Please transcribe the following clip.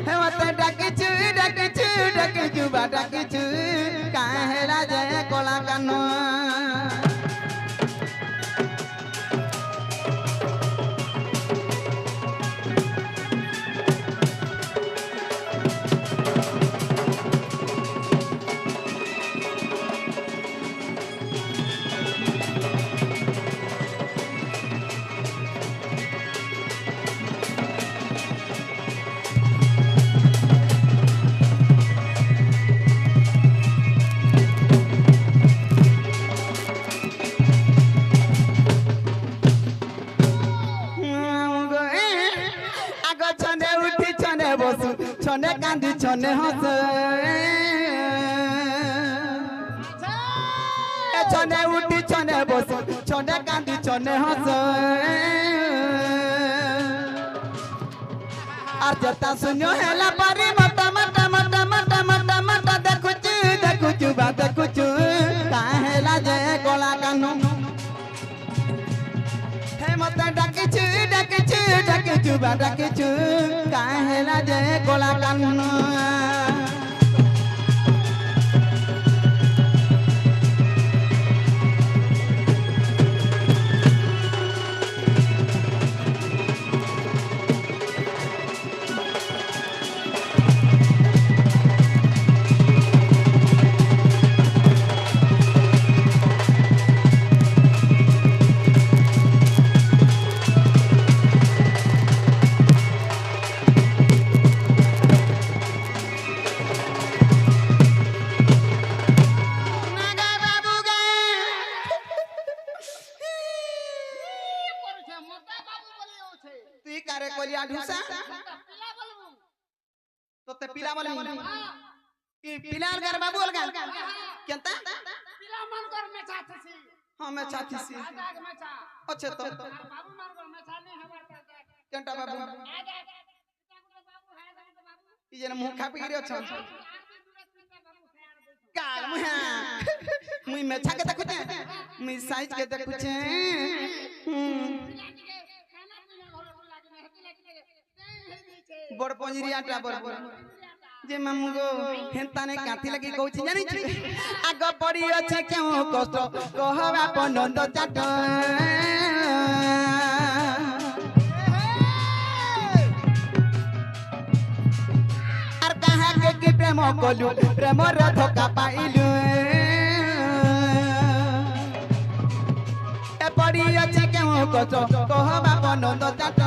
हे मत डाकिचु बा डाकिचु काहेला जे कोला कानो छने कांदी छने हंस छने उठी छने बस छने कांदी छने हंस और जता सुनो हेला पारी मटा मटा मटा मटा मटा मटा देखुचु बा देखुचु काहेला जे कोला कानु हे मत डाकिचु बा डाकिचु काहेला जे कोला कानु तो पिला बोले कि पिला घर बाबू अलगा केंता पिला मन कर में चाहती हां मैं चाहती सी अच्छा तो बाबू मन कर में चाहने हमर केंता बाबू ई जन मुंह खा पी रियो छ काल मुई में छा के देखु छे मुई साइज के देखु छे बड़ पंजरी आटा बड़ जे मामू गो हेंता ने काथी लगी कहूची जानि छी आग पड़ी अछि क्यों कष्ट कहबा पनंद चाट आर कहा के की प्रेम कलु प्रेम रे धोखा पाइलु ए पड़ी अछि क्यों कष्ट कहबा पनंद चाट